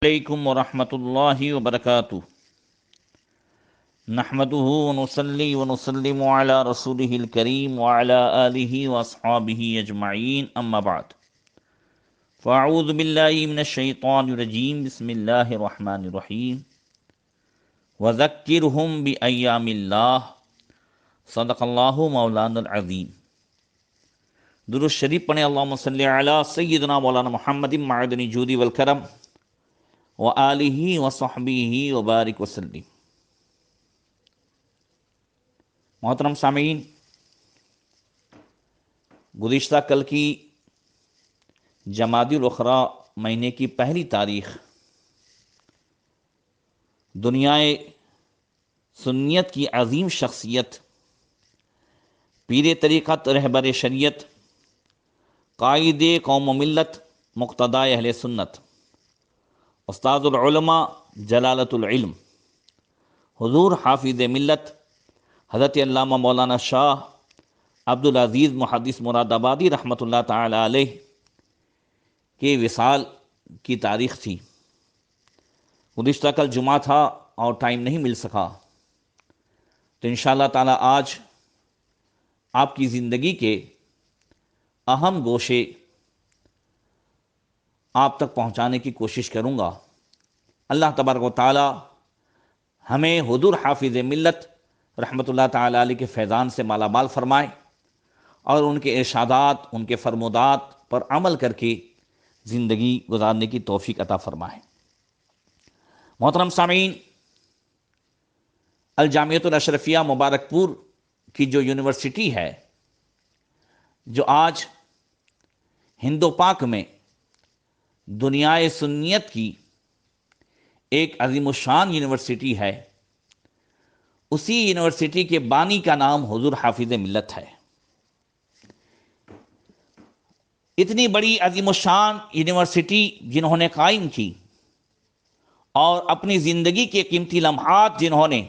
علیکم ورحمۃ اللہ وبرکاتہ۔ نحمده ونصلی ونسلم علی رسولہ الکریم وعلی آلہ واصحابہ اجمعین، اما بعد فاعوذ باللہ من الشیطان الرجیم، بسم اللہ الرحمن الرحیم۔ وذکرہم بایام اللہ، صدق اللہ مولانا العظیم۔ درود شریف پڑھیں، اللہم صلی علی سیدنا مولانا محمد معدن الجود والکرم وآلہ وصحبہ وبارک وسلم۔ محترم سامعین، گزشتہ کل کی جمادی الاخری مہینے کی پہلی تاریخ دنیائے سنیت کی عظیم شخصیت، پیر طریقت، رہبر شریعت، قائد قوم و ملت، مقتدائے اہل سنت، استاد العلماء، جلالت العلم، حضور حافظ ملت حضرت علامہ مولانا شاہ عبدالعزیز محدث مراد آبادی رحمۃ اللہ تعالی علیہ کے وصال کی تاریخ تھی۔ گزشتہ کل جمعہ تھا اور ٹائم نہیں مل سکا، تو انشاءاللہ تعالی آج آپ کی زندگی کے اہم گوشے آپ تک پہنچانے کی کوشش کروں گا۔ اللہ تبارک و تعالی ہمیں حضور حافظ ملت رحمۃ اللہ تعالی علیہ کے فیضان سے مالا مال فرمائے اور ان کے ارشادات، ان کے فرمودات پر عمل کر کے زندگی گزارنے کی توفیق عطا فرمائے۔ محترم سامعین، الجامعۃ الاشرفیہ مبارک پور کی جو یونیورسٹی ہے، جو آج ہند و پاک میں دنیائے سنیت کی ایک عظیم الشان یونیورسٹی ہے، اسی یونیورسٹی کے بانی کا نام حضور حافظ ملت ہے۔ اتنی بڑی عظیم الشان یونیورسٹی جنہوں نے قائم کی اور اپنی زندگی کے قیمتی لمحات جنہوں نے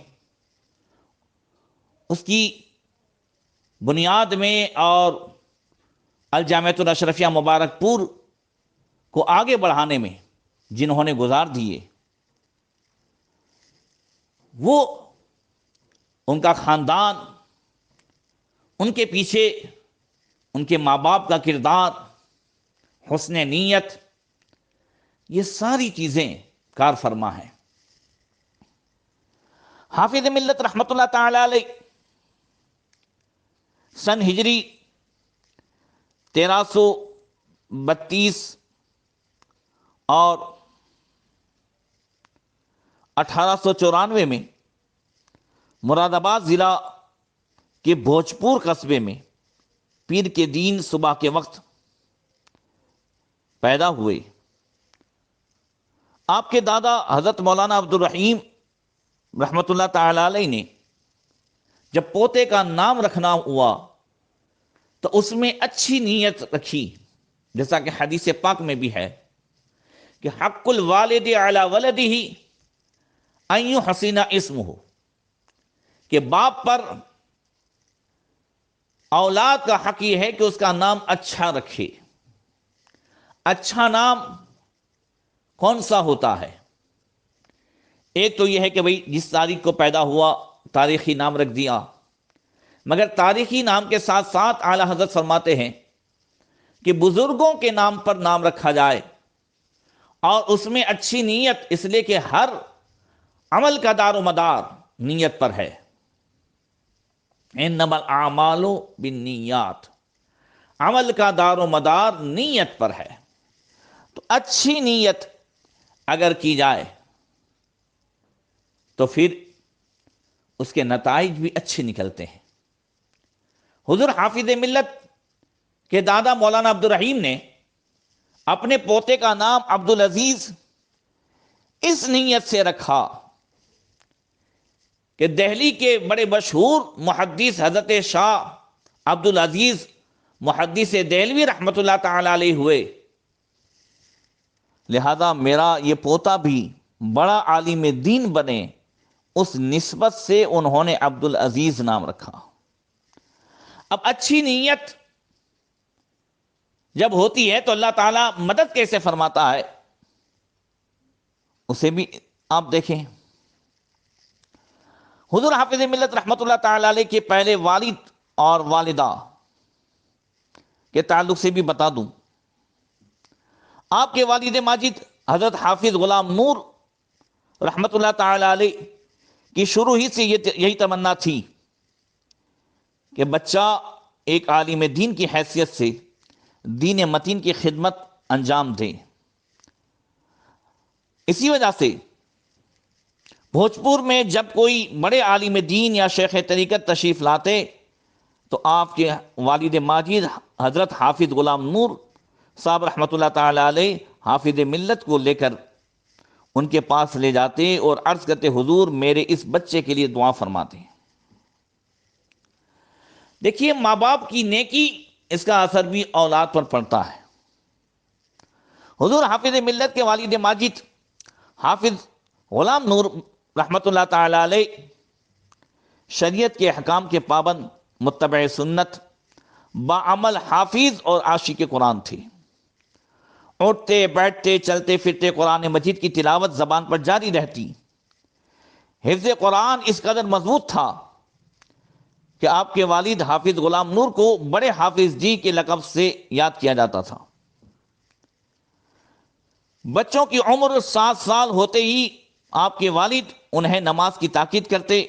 اس کی بنیاد میں اور الجامعۃ الاشرفیہ مبارک پور کو آگے بڑھانے میں جنہوں نے گزار دیے، وہ ان کا خاندان، ان کے پیچھے ان کے ماں باپ کا کردار، حسن نیت، یہ ساری چیزیں کار فرما ہیں۔ حافظ ملت رحمۃ اللہ تعالی علیہ سن ہجری 1332 اور 1894 میں مراد آباد ضلع کے بھوجپور قصبے میں پیر کے دین صبح کے وقت پیدا ہوئے۔ آپ کے دادا حضرت مولانا عبدالرحیم رحمۃ اللہ تعالی علیہ نے جب پوتے کا نام رکھنا ہوا تو اس میں اچھی نیت رکھی، جیسا کہ حدیث پاک میں بھی ہے کہ حق الوالد علی ولدہ ان یحسن اسمہ، کہ باپ پر اولاد کا حق یہ ہے کہ اس کا نام اچھا رکھے۔ اچھا نام کون سا ہوتا ہے؟ ایک تو یہ ہے کہ بھئی جس تاریخ کو پیدا ہوا تاریخی نام رکھ دیا، مگر تاریخی نام کے ساتھ ساتھ اعلیٰ حضرت فرماتے ہیں کہ بزرگوں کے نام پر نام رکھا جائے، اور اس میں اچھی نیت، اس لیے کہ ہر عمل کا دار و مدار نیت پر ہے۔ انما الاعمال بالنیات، عمل کا دار و مدار نیت پر ہے۔ تو اچھی نیت اگر کی جائے تو پھر اس کے نتائج بھی اچھے نکلتے ہیں۔ حضور حافظ ملت کے دادا مولانا عبدالرحیم نے اپنے پوتے کا نام عبدالعزیز اس نیت سے رکھا کہ دہلی کے بڑے مشہور محدث حضرت شاہ عبدالعزیز محدث دہلوی رحمۃ اللہ تعالی علیہ ہوئے، لہذا میرا یہ پوتا بھی بڑا عالم دین بنے، اس نسبت سے انہوں نے عبدالعزیز نام رکھا۔ اب اچھی نیت جب ہوتی ہے تو اللہ تعالیٰ مدد کیسے فرماتا ہے؟ اسے بھی آپ دیکھیں۔ حضور حافظ ملت رحمۃ اللہ تعالی علیہ کے پہلے والد اور والدہ کے تعلق سے بھی بتا دوں، آپ کے والد ماجد حضرت حافظ غلام نور رحمۃ اللہ تعالی علیہ کی شروع ہی سے یہی تمنا تھی کہ بچہ ایک عالم دین کی حیثیت سے دین متین کی خدمت انجام دے۔ اسی وجہ سے بھوجپور میں جب کوئی بڑے عالم دین یا شیخ طریقت تشریف لاتے تو آپ کے والد ماجد حضرت حافظ غلام نور صاحب رحمۃ اللہ تعالی علیہ حافظ ملت کو لے کر ان کے پاس لے جاتے اور عرض کرتے، حضور میرے اس بچے کے لیے دعا فرماتے ہیں۔ دیکھیے، ماں باپ کی نیکی، اس کا اثر بھی اولاد پر پڑتا ہے۔ حضور حافظ ملت کے والد ماجد حافظ غلام نور رحمۃ اللہ تعالی علیہ شریعت کے احکام کے پابند، متبع سنت، باعمل حافظ اور عاشق قرآن تھے۔ اٹھتے بیٹھتے چلتے پھرتے قرآن مجید کی تلاوت زبان پر جاری رہتی۔ حفظ قرآن اس قدر مضبوط تھا کہ آپ کے والد حافظ غلام نور کو بڑے حافظ جی کے لقب سے یاد کیا جاتا تھا۔ بچوں کی عمر 7 سال ہوتے ہی آپ کے والد انہیں نماز کی تاکید کرتے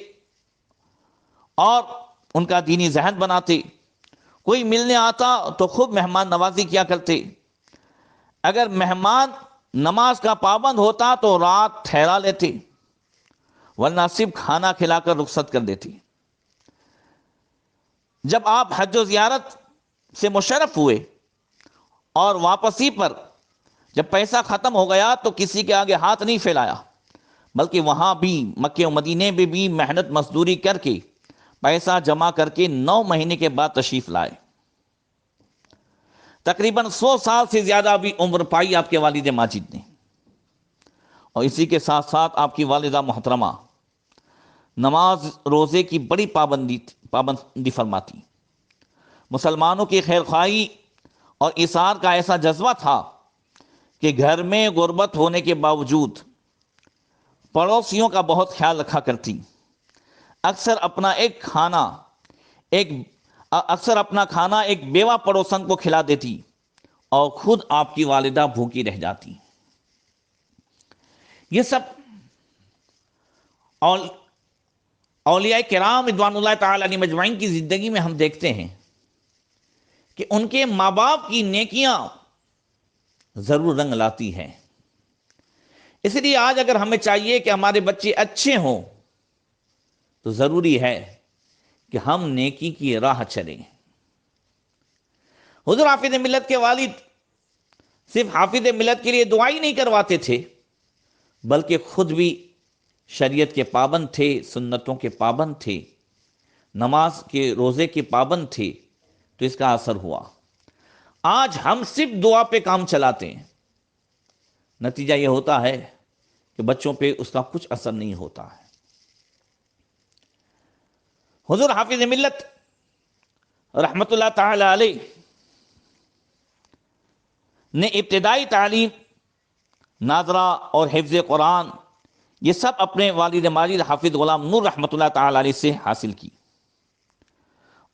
اور ان کا دینی ذہن بناتے۔ کوئی ملنے آتا تو خوب مہمان نوازی کیا کرتے۔ اگر مہمان نماز کا پابند ہوتا تو رات ٹھہرا لیتے، ورنہ صرف کھانا کھلا کر رخصت کر دیتی۔ جب آپ حج و زیارت سے مشرف ہوئے اور واپسی پر جب پیسہ ختم ہو گیا تو کسی کے آگے ہاتھ نہیں پھیلایا، بلکہ وہاں بھی مکے و مدینے میں بھی محنت مزدوری کر کے پیسہ جمع کر کے 9 مہینے کے بعد تشریف لائے۔ تقریباً 100 سال سے زیادہ بھی عمر پائی آپ کے والد ماجد نے، اور اسی کے ساتھ ساتھ آپ کی والدہ محترمہ نماز روزے کی بڑی پابندی فرماتی۔ مسلمانوں کی خیر خواہی اور ایثار کا ایسا جذبہ تھا کہ گھر میں غربت ہونے کے باوجود پڑوسیوں کا بہت خیال رکھا کرتی۔ اکثر اپنا کھانا ایک بیوہ پڑوسن کو کھلا دیتی اور خود آپ کی والدہ بھوکی رہ جاتی۔ یہ سب اولیاء کرام رضوان اللہ تعالی علیہ مجمعین کی زندگی میں ہم دیکھتے ہیں کہ ان کے ماں باپ کی نیکیاں ضرور رنگ لاتی ہیں۔ اس لیے آج اگر ہمیں چاہیے کہ ہمارے بچے اچھے ہوں تو ضروری ہے کہ ہم نیکی کی راہ چلیں۔ حضور حافظ ملت کے والد صرف حافظ ملت کے لیے دعائی نہیں کرواتے تھے، بلکہ خود بھی شریعت کے پابند تھے، سنتوں کے پابند تھے، نماز کے روزے کے پابند تھے، تو اس کا اثر ہوا۔ آج ہم صرف دعا پہ کام چلاتے ہیں، نتیجہ یہ ہوتا ہے کہ بچوں پہ اس کا کچھ اثر نہیں ہوتا ہے۔ حضور حافظ ملت رحمت اللہ تعالی علیہ نے ابتدائی تعلیم، ناظرہ اور حفظ قرآن یہ سب اپنے والد ماجد حافظ غلام نور رحمت اللہ تعالی علیہ سے حاصل کی۔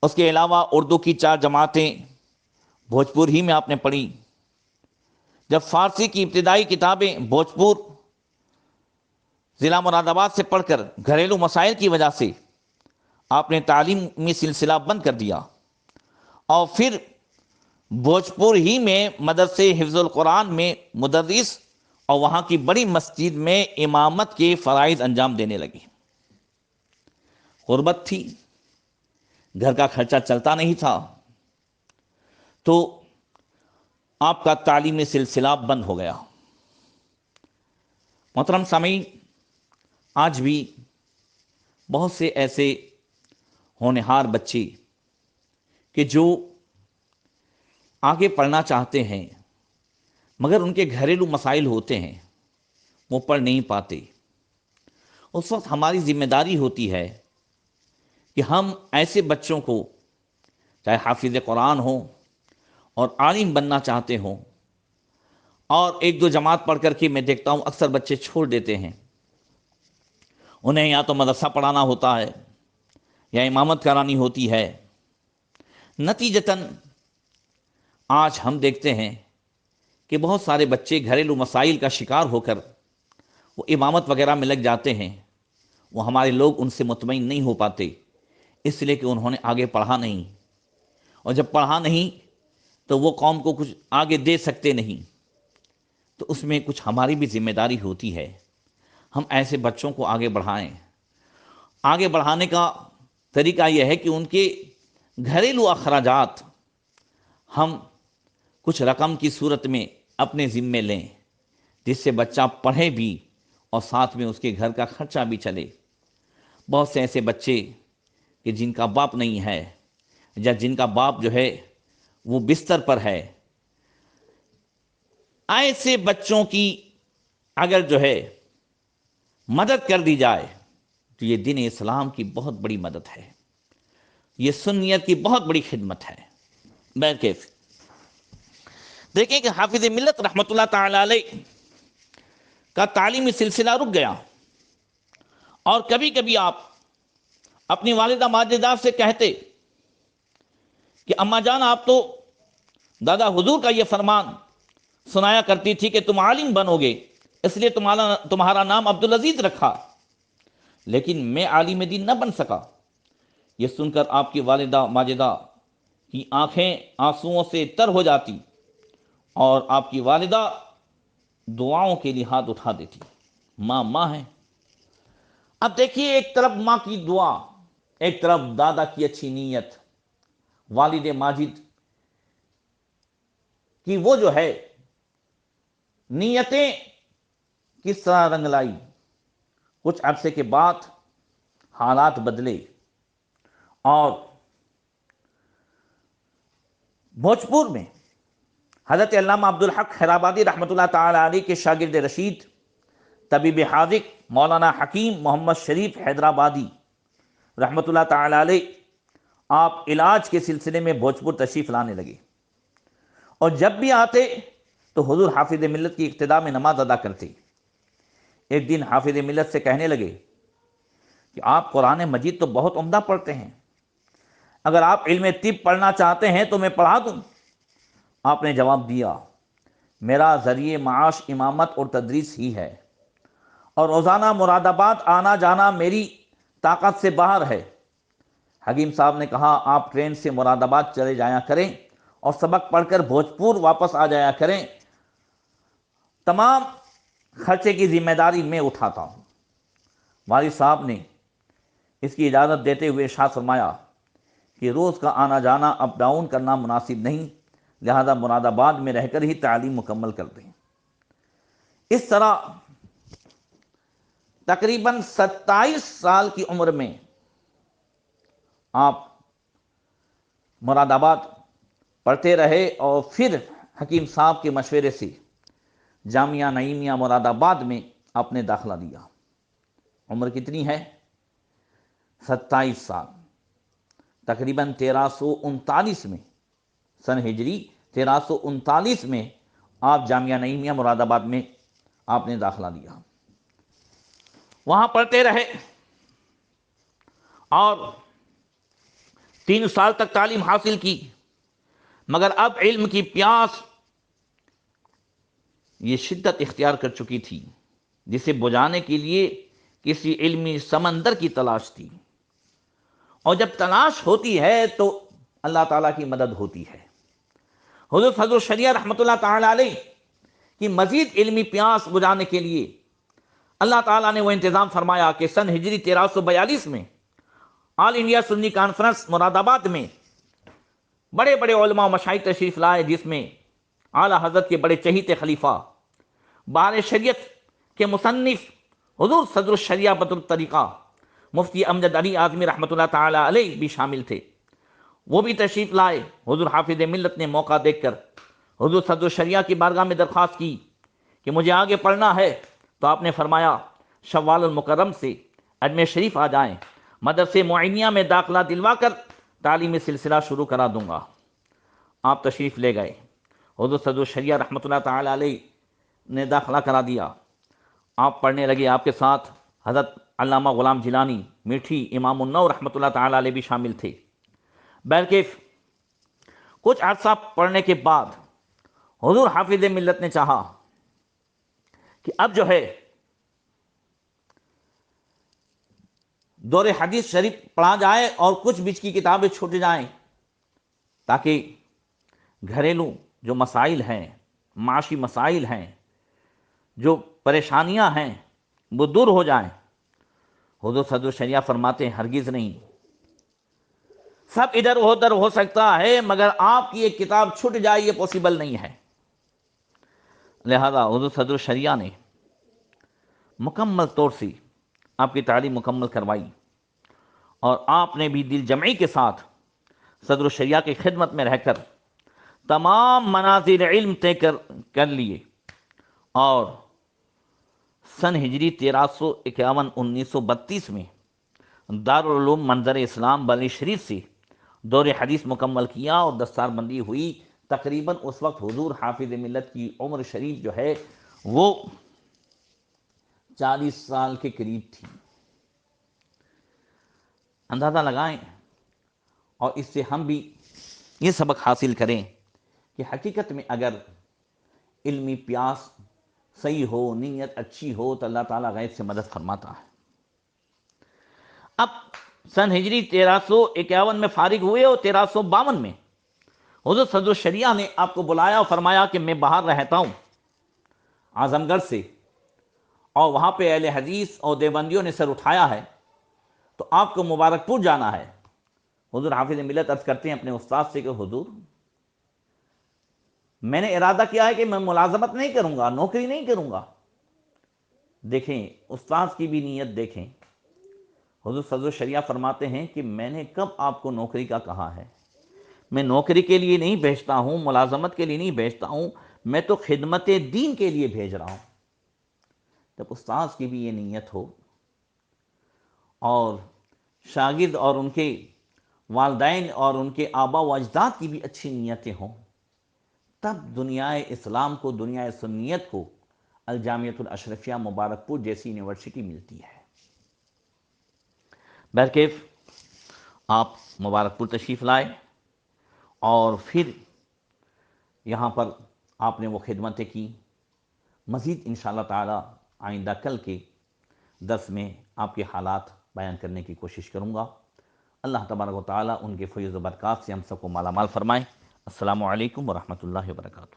اس کے علاوہ اردو کی 4 جماعتیں بھوجپور ہی میں آپ نے پڑھی۔ جب فارسی کی ابتدائی کتابیں بھوجپور ضلع مراد آباد سے پڑھ کر گھریلو مسائل کی وجہ سے آپ نے تعلیمی سلسلہ بند کر دیا، اور پھر بھوجپور ہی میں مدرسے حفظ القرآن میں مدرس اور وہاں کی بڑی مسجد میں امامت کے فرائض انجام دینے لگے۔ غربت تھی، گھر کا خرچہ چلتا نہیں تھا، تو آپ کا تعلیمی سلسلہ بند ہو گیا۔ محترم سامعین، آج بھی بہت سے ایسے ہونہار بچے کہ جو آگے پڑھنا چاہتے ہیں مگر ان کے گھریلو مسائل ہوتے ہیں، وہ پڑھ نہیں پاتے۔ اس وقت ہماری ذمہ داری ہوتی ہے کہ ہم ایسے بچوں کو، چاہے حافظ قرآن ہوں اور عالم بننا چاہتے ہوں، اور ایک دو جماعت پڑھ کر کے میں دیکھتا ہوں اکثر بچے چھوڑ دیتے ہیں. انہیں یا تو مدرسہ پڑھانا ہوتا ہے یا امامت کرانی ہوتی ہے. نتیجتاً آج ہم دیکھتے ہیں کہ بہت سارے بچے گھریلو مسائل کا شکار ہو کر وہ امامت وغیرہ میں لگ جاتے ہیں. وہ ہمارے لوگ ان سے مطمئن نہیں ہو پاتے، اس لیے کہ انہوں نے آگے پڑھا نہیں، اور جب پڑھا نہیں تو وہ قوم کو کچھ آگے دے سکتے نہیں. تو اس میں کچھ ہماری بھی ذمہ داری ہوتی ہے، ہم ایسے بچوں کو آگے بڑھائیں. آگے بڑھانے کا طریقہ یہ ہے کہ ان کے گھریلو اخراجات ہم کچھ رقم کی صورت میں اپنے ذمے لیں، جس سے بچہ پڑھے بھی اور ساتھ میں اس کے گھر کا خرچہ بھی چلے. بہت سے ایسے بچے کہ جن کا باپ نہیں ہے یا جن کا باپ جو ہے وہ بستر پر ہے، ایسے بچوں کی اگر جو ہے مدد کر دی جائے تو یہ دین اسلام کی بہت بڑی مدد ہے، یہ سنیت کی بہت بڑی خدمت ہے. بہرکیف دیکھیں کہ حافظ ملت رحمۃ اللہ تعالی علیہ کا تعلیمی سلسلہ رک گیا، اور کبھی کبھی آپ اپنی والدہ ماجدہ سے کہتے کہ اماں جان آپ تو دادا حضور کا یہ فرمان سنایا کرتی تھی کہ تم عالم بنو گے، اس لیے تمہارا نام عبدالعزیز رکھا، لیکن میں عالم دین نہ بن سکا. یہ سن کر آپ کی والدہ ماجدہ کی آنکھیں آنسوؤں سے تر ہو جاتی اور آپ کی والدہ دعاؤں کے لیے ہاتھ اٹھا دیتی. ماں ماں ہے. اب دیکھیے، ایک طرف ماں کی دعا، ایک طرف دادا کی اچھی نیت، والد ماجد کی وہ جو ہے نیتیں کس طرح رنگ لائی. کچھ عرصے کے بعد حالات بدلے اور بھوجپور میں حضرت علامہ عبدالحق خیرآبادی رحمۃ اللہ تعالی علیہ کے شاگرد رشید طبیب حاذق مولانا حکیم محمد شریف حیدرآبادی رحمۃ اللہ تعالی علیہ آپ علاج کے سلسلے میں بھوجپور تشریف لانے لگے، اور جب بھی آتے تو حضور حافظ ملت کی اقتداء میں نماز ادا کرتے. ایک دن حافظ ملت سے کہنے لگے کہ آپ قرآن مجید تو بہت عمدہ پڑھتے ہیں، اگر آپ علم طب پڑھنا چاہتے ہیں تو میں پڑھا دوں. آپ نے جواب دیا، میرا ذریعہ معاش امامت اور تدریس ہی ہے، اور روزانہ مراد آباد آنا جانا میری طاقت سے باہر ہے. حکیم صاحب نے کہا، آپ ٹرین سے مراد آباد چلے جایا کریں اور سبق پڑھ کر بھوجپور واپس آ جایا کریں، تمام خرچے کی ذمہ داری میں اٹھاتا ہوں. والد صاحب نے اس کی اجازت دیتے ہوئے ارشاد فرمایا کہ روز کا آنا جانا اپ ڈاؤن کرنا مناسب نہیں، لہذا مراد آباد میں رہ کر ہی تعلیم مکمل کر دیں. اس طرح تقریباً 27 سال کی عمر میں آپ مراد آباد پڑھتے رہے، اور پھر حکیم صاحب کے مشورے سے جامعہ نعیمیہ مراد آباد میں آپ نے داخلہ لیا. عمر کتنی ہے؟ 27 سال. تقریباً 1339 میں، سن ہجری 1339 میں آپ جامعہ نعیمیہ مراد آباد میں آپ نے داخلہ لیا. وہاں پڑھتے رہے اور 3 سال تک تعلیم حاصل کی، مگر اب علم کی پیاس یہ شدت اختیار کر چکی تھی جسے بجھانے کے لیے کسی علمی سمندر کی تلاش تھی، اور جب تلاش ہوتی ہے تو اللہ تعالیٰ کی مدد ہوتی ہے. حضور فضل الشریعہ رحمۃ اللہ تعالی علیہ کی مزید علمی پیاس بجھانے کے لیے اللہ تعالیٰ نے وہ انتظام فرمایا کہ سن ہجری 1342 میں آل انڈیا سنی کانفرنس مراد آباد میں بڑے بڑے علماء و مشائخ تشریف لائے، جس میں اعلیٰ حضرت کے بڑے چہیتے خلیفہ بہار شریعت کے مصنف حضور صدر الشریعہ بدر الطریقہ مفتی امجد علی اعظمی رحمۃ اللہ تعالی علیہ بھی شامل تھے. وہ بھی تشریف لائے. حضور حافظ ملت نے موقع دیکھ کر حضور صدر الشریعہ کی بارگاہ میں درخواست کی کہ مجھے آگے پڑھنا ہے، تو آپ نے فرمایا شوال المکرم سے اجمیر شریف آ جائیں، مدرسے معینیہ میں داخلہ دلوا کر تعلیمی سلسلہ شروع کرا دوں گا. آپ تشریف لے گئے. حضور صدر الشریعہ رحمۃ اللہ تعالی علیہ نے داخلہ کرا دیا، آپ پڑھنے لگے، آپ کے ساتھ حضرت علامہ غلام جیلانی میٹھی، امام النو رحمۃ اللہ تعالیٰ علیہ بھی شامل تھے۔ بہرکیف کچھ عرصہ پڑھنے کے بعد حضور حافظ ملت نے چاہا کہ اب جو ہے دور حدیث شریف پڑھا جائے اور کچھ بیچ کی کتابیں چھوٹ جائیں، تاکہ گھریلو جو مسائل ہیں، معاشی مسائل ہیں، جو پریشانیاں ہیں، وہ دور ہو جائیں۔ حضور صدر الشریعہ فرماتے ہیں ہرگز نہیں، سب ادھر ادھر ہو سکتا ہے مگر آپ کی ایک کتاب چھٹ جائے یہ پاسبل نہیں ہے۔ لہذا حضور صدر الشریعہ نے مکمل طور سے آپ کی تعلیم مکمل کروائی، اور آپ نے بھی دل جمعی کے ساتھ صدر الشریعہ کی خدمت میں رہ کر تمام منازل علم طے کر لیے، اور سن ہجری 1351 1932 میں دارالعلوم منظر اسلام بلی شریف سے دور حدیث مکمل کیا، اور دستار بندی ہوئی۔ تقریباً اس وقت حضور حافظ ملت کی عمر شریف جو ہے وہ 40 سال کے قریب تھی۔ اندازہ لگائیں، اور اس سے ہم بھی یہ سبق حاصل کریں کہ حقیقت میں اگر علمی پیاس صحیح ہو، نیت اچھی ہو، تو اللہ تعالیٰ غیب سے مدد فرماتا ہے۔ اب سن ہجری 1351 میں فارغ ہوئے، اور 1352 میں حضور صدر الشریعہ نے آپ کو بلایا اور فرمایا کہ میں باہر رہتا ہوں اعظم گڑھ سے، اور وہاں پہ اہل حدیث اور دیوبندیوں نے سر اٹھایا ہے، تو آپ کو مبارک پور جانا ہے۔ حضور حافظ ملت عرض کرتے ہیں اپنے استاد سے کہ حضور میں نے ارادہ کیا ہے کہ میں ملازمت نہیں کروں گا، نوکری نہیں کروں گا۔ دیکھیں استاد کی بھی نیت دیکھیں۔ حضور صدر الشریعہ فرماتے ہیں کہ میں نے کب آپ کو نوکری کا کہا ہے؟ میں نوکری کے لیے نہیں بھیجتا ہوں، ملازمت کے لیے نہیں بھیجتا ہوں، میں تو خدمت دین کے لیے بھیج رہا ہوں۔ جب استاد کی بھی یہ نیت ہو، اور شاگرد اور ان کے والدین اور ان کے آبا و اجداد کی بھی اچھی نیتیں ہوں، تب دنیا اسلام کو، دنیا سنیت کو الجامعۃ الاشرفیہ مبارک پور جیسی یونیورسٹی ملتی ہے۔ بہرکیف آپ مبارک پور تشریف لائے، اور پھر یہاں پر آپ نے وہ خدمتیں کی۔ مزید انشاءاللہ تعالی آئندہ کل کے درس میں آپ کے حالات بیان کرنے کی کوشش کروں گا۔ اللہ تبارک و تعالی ان کے فیض و برکات سے ہم سب کو مالا مال فرمائے۔ السلام علیکم ورحمۃ اللہ وبرکاتہ۔